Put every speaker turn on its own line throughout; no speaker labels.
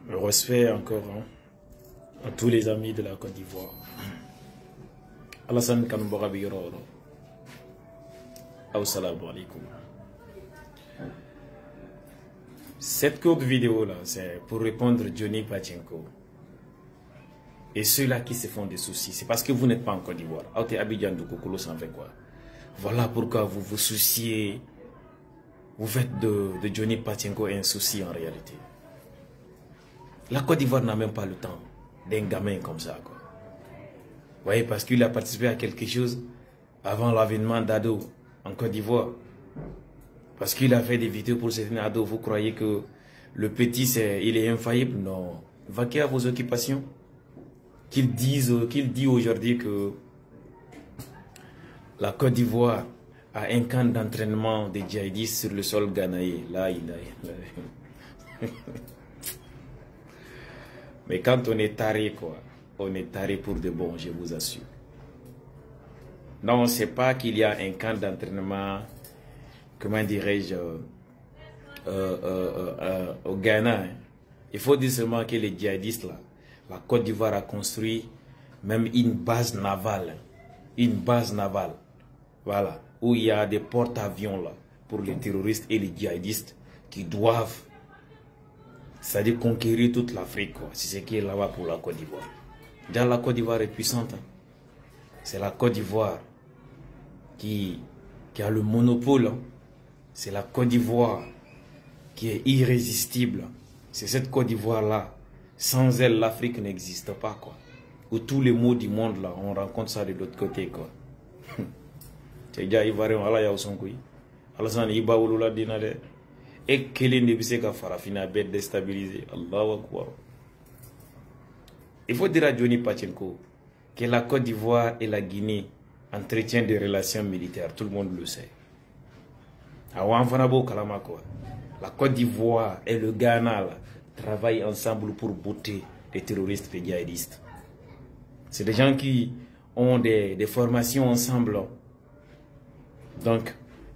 Respect encore à tous les amis de la Côte d'Ivoire. Alassane Kanoubara Biyoro. Assalamu alaikum. Cette courte vidéo là, c'est pour répondre à Johnny Pachenko. Et ceux-là qui se font des soucis, c'est parce que vous n'êtes pas en Côte d'Ivoire. Voilà pourquoi vous vous souciez. Vous faites de Johnny Pachenko un souci en réalité. La Côte d'Ivoire n'a même pas le temps d'un gamin comme ça, quoi. Vous voyez, parce qu'il a participé à quelque chose avant l'avènement d'Ado en Côte d'Ivoire. Parce qu'il a fait des vidéos pour certains ados. Vous croyez que le petit, il est infaillible? Non. Vaquez à vos occupations. Qu'il dit aujourd'hui que la Côte d'Ivoire a un camp d'entraînement des djihadistes sur le sol ghanéen. Là, Mais quand on est taré, quoi, on est taré pour de bon, je vous assure. Non, c'est pas qu'il y a un camp d'entraînement, comment dirais-je, au Ghana. Hein. Il faut dire seulement que les djihadistes, là, la Côte d'Ivoire a construit même une base navale. Une base navale. Voilà. Où il y a des porte-avions là pour les terroristes et les djihadistes qui doivent, c'est-à-dire conquérir toute l'Afrique. C'est ce qui est là-bas pour la Côte d'Ivoire. Déjà la Côte d'Ivoire est puissante. Hein. C'est la Côte d'Ivoire qui a le monopole. Hein. C'est la Côte d'Ivoire qui est irrésistible. C'est cette Côte d'Ivoire-là. Sans elle, l'Afrique n'existe pas, quoi. Où tous les maux du monde, là, on rencontre ça de l'autre côté, quoi. C'est déjà Ivoirien, Allah ya son couille. Alassane Iba Ouloula Dinade. Et Kéline de Bisseka Farafina bête déstabilisé. Allahu Akbar. Il faut dire à Johnny Pachenko que la Côte d'Ivoire et la Guinée entretiennent des relations militaires. Tout le monde le sait. La Côte d'Ivoire et le Ghana là, travaillent ensemble pour botter les terroristes et djihadistes. C'est des gens qui ont des formations ensemble. Donc,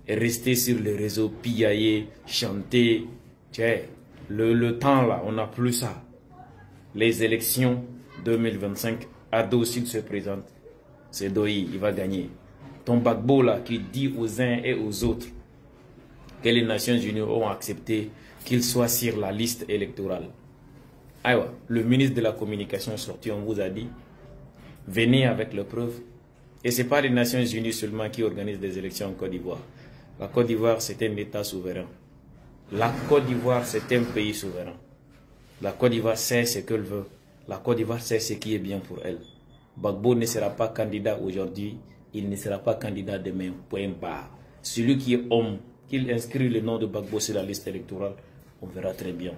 rester sur les réseaux, piailler, chanter. Tiens, le temps là, on n'a plus ça. Les élections 2025, Ado s'il se présente, c'est Doi, il va gagner. Ton Gbagbo là qui dit aux uns et aux autres que les Nations Unies ont accepté qu'il soit sur la liste électorale. Alors, le ministre de la Communication sorti, on vous a dit, venez avec les preuves. Et ce n'est pas les Nations Unies seulement qui organisent des élections en Côte d'Ivoire. La Côte d'Ivoire, c'est un État souverain. La Côte d'Ivoire, c'est un pays souverain. La Côte d'Ivoire sait ce qu'elle veut. La Côte d'Ivoire sait ce qui est bien pour elle. Gbagbo ne sera pas candidat aujourd'hui, il ne sera pas candidat demain. Point barre. Celui qui est homme, qu'il inscrit le nom de Gbagbo sur la liste électorale, on verra très bien.